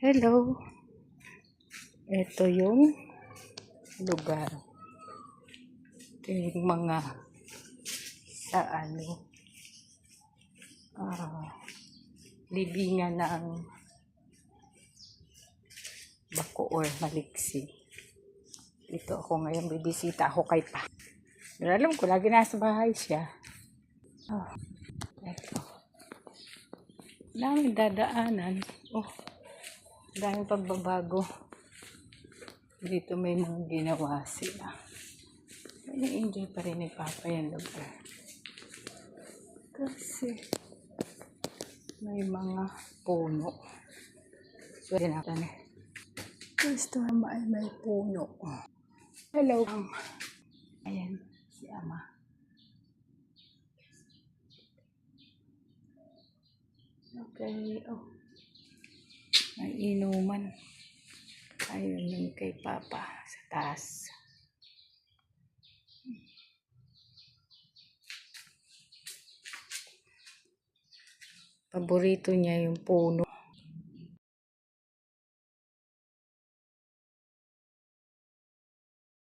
Hello. Ito yung lugar. Ito yung mga sa libingan ng Bacoor, Maliksi. Dito ako ngayon, bibisita ako kay Pa. Pero alam ko, lagi nasa bahay siya. Ito. Daming dadaanan. Daming pagbabago. Dito may mga ginawa sila. Na-enjoy pa rin ni Papa yung lugar. Kasi may mga puno. Pwede natin gusto naman may puno. Hello. Ayan, si Ama. Okay, may inuman. Ayun yun kay Papa sa taas. Paborito niya yung puno.